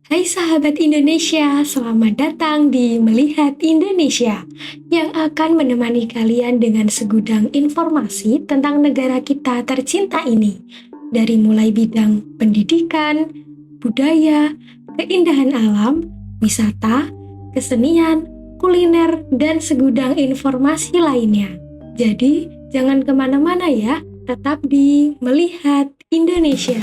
Hai sahabat Indonesia, selamat datang di Melihat Indonesia yang akan menemani kalian dengan segudang informasi tentang negara kita tercinta ini. Dari mulai bidang pendidikan, budaya, keindahan alam, wisata, kesenian, kuliner, dan segudang informasi lainnya. Jadi, jangan kemana-mana ya, tetap di Melihat Indonesia.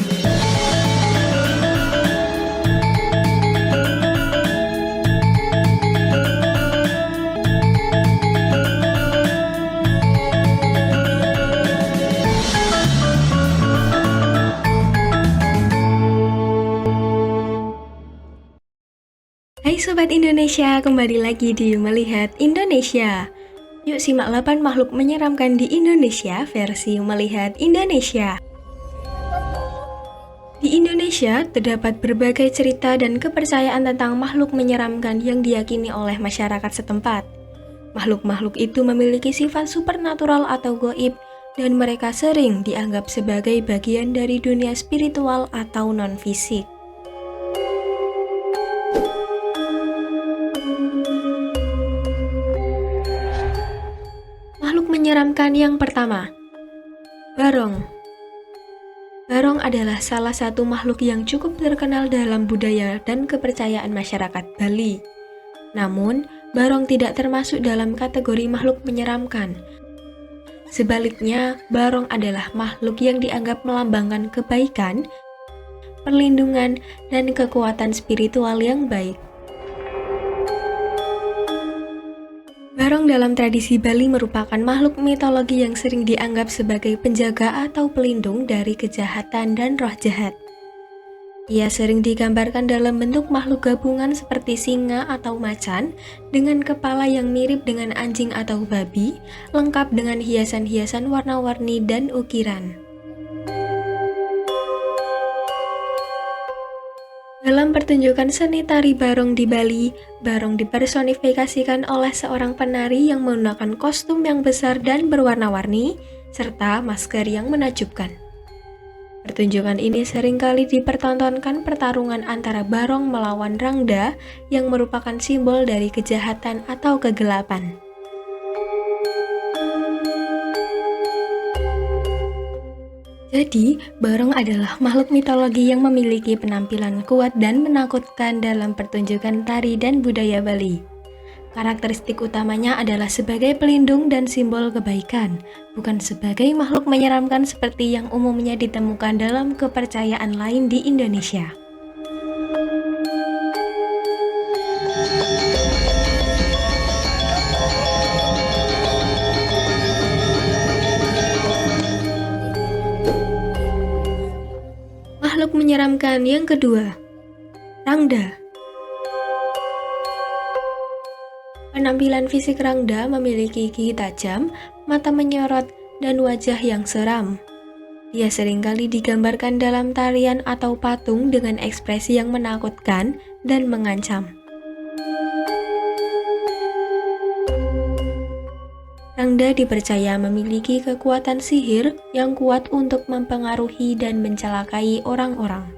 Hai Sobat Indonesia, kembali lagi di Melihat Indonesia. Yuk simak 8 makhluk menyeramkan di Indonesia versi Melihat Indonesia. Di Indonesia, terdapat berbagai cerita dan kepercayaan tentang makhluk menyeramkan yang diyakini oleh masyarakat setempat. Makhluk-makhluk itu memiliki sifat supernatural atau goib, dan mereka sering dianggap sebagai bagian dari dunia spiritual atau non-fisik. Makhluk menyeramkan yang pertama, Barong. Barong adalah salah satu makhluk yang cukup terkenal dalam budaya dan kepercayaan masyarakat Bali. Namun, Barong tidak termasuk dalam kategori makhluk menyeramkan. Sebaliknya, Barong adalah makhluk yang dianggap melambangkan kebaikan, perlindungan, dan kekuatan spiritual yang baik. Barong dalam tradisi Bali merupakan makhluk mitologi yang sering dianggap sebagai penjaga atau pelindung dari kejahatan dan roh jahat. Ia sering digambarkan dalam bentuk makhluk gabungan seperti singa atau macan, dengan kepala yang mirip dengan anjing atau babi, lengkap dengan hiasan-hiasan warna-warni dan ukiran. Dalam pertunjukan seni tari barong di Bali, barong dipersonifikasikan oleh seorang penari yang menggunakan kostum yang besar dan berwarna-warni, serta masker yang menakjubkan. Pertunjukan ini seringkali dipertontonkan pertarungan antara barong melawan Rangda yang merupakan simbol dari kejahatan atau kegelapan. Jadi, Barong adalah makhluk mitologi yang memiliki penampilan kuat dan menakutkan dalam pertunjukan tari dan budaya Bali. Karakteristik utamanya adalah sebagai pelindung dan simbol kebaikan, bukan sebagai makhluk menyeramkan seperti yang umumnya ditemukan dalam kepercayaan lain di Indonesia. Makhluk menyeramkan yang kedua, Rangda. Penampilan fisik Rangda memiliki gigi tajam, mata menyorot, dan wajah yang seram. Dia seringkali digambarkan dalam tarian atau patung dengan ekspresi yang menakutkan dan mengancam. Rangda dipercaya memiliki kekuatan sihir yang kuat untuk mempengaruhi dan mencelakai orang-orang.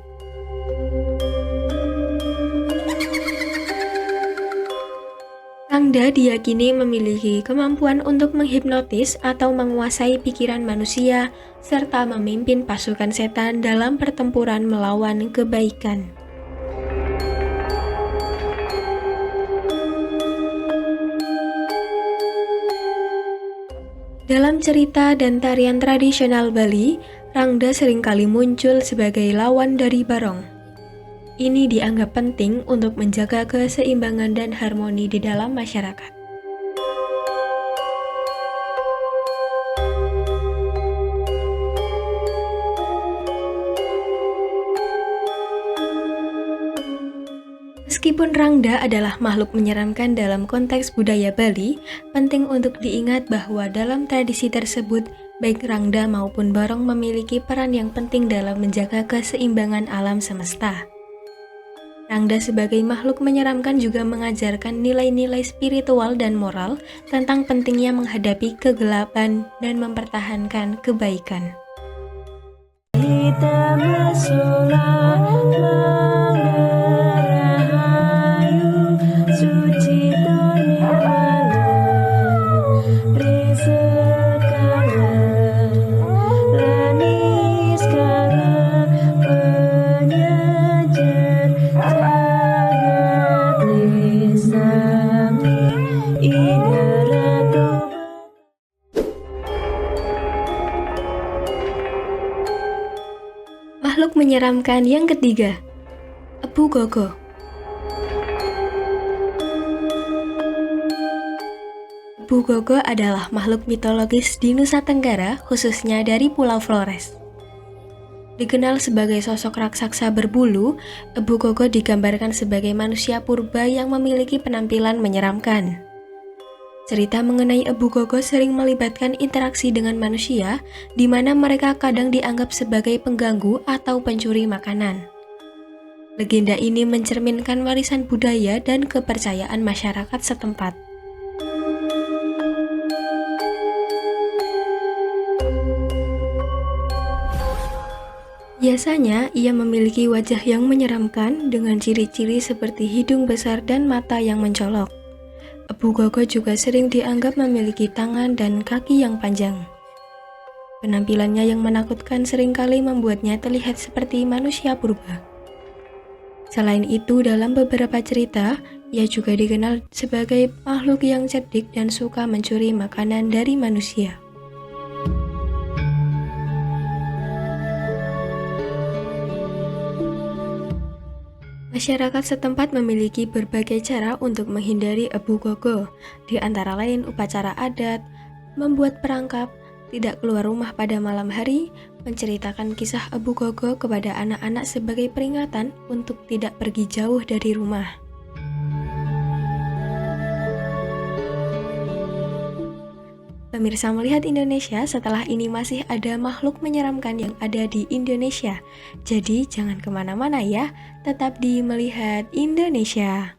Rangda diyakini memiliki kemampuan untuk menghipnotis atau menguasai pikiran manusia, serta memimpin pasukan setan dalam pertempuran melawan kebaikan. Dalam cerita dan tarian tradisional Bali, Rangda seringkali muncul sebagai lawan dari Barong. Ini dianggap penting untuk menjaga keseimbangan dan harmoni di dalam masyarakat. Meskipun Rangda adalah makhluk menyeramkan dalam konteks budaya Bali, penting untuk diingat bahwa dalam tradisi tersebut, baik Rangda maupun Barong memiliki peran yang penting dalam menjaga keseimbangan alam semesta. Rangda sebagai makhluk menyeramkan juga mengajarkan nilai-nilai spiritual dan moral tentang pentingnya menghadapi kegelapan dan mempertahankan kebaikan. Kita menyeramkan yang ketiga, Ebu Gogo. Ebu Gogo adalah makhluk mitologis di Nusa Tenggara, khususnya dari Pulau Flores. Dikenal sebagai sosok raksasa berbulu, Ebu Gogo digambarkan sebagai manusia purba yang memiliki penampilan menyeramkan. Cerita mengenai Ebu Gogo sering melibatkan interaksi dengan manusia, di mana mereka kadang dianggap sebagai pengganggu atau pencuri makanan. Legenda ini mencerminkan warisan budaya dan kepercayaan masyarakat setempat. Biasanya, ia memiliki wajah yang menyeramkan dengan ciri-ciri seperti hidung besar dan mata yang mencolok. Ebu Gogo juga sering dianggap memiliki tangan dan kaki yang panjang. Penampilannya yang menakutkan seringkali membuatnya terlihat seperti manusia purba. Selain itu, dalam beberapa cerita, ia juga dikenal sebagai makhluk yang cerdik dan suka mencuri makanan dari manusia. Masyarakat setempat memiliki berbagai cara untuk menghindari Ebu Gogo, di antara lain upacara adat, membuat perangkap, tidak keluar rumah pada malam hari, menceritakan kisah Ebu Gogo kepada anak-anak sebagai peringatan untuk tidak pergi jauh dari rumah. Pemirsa Melihat Indonesia, setelah ini masih ada makhluk menyeramkan yang ada di Indonesia. Jadi jangan kemana-mana ya, tetap di Melihat Indonesia.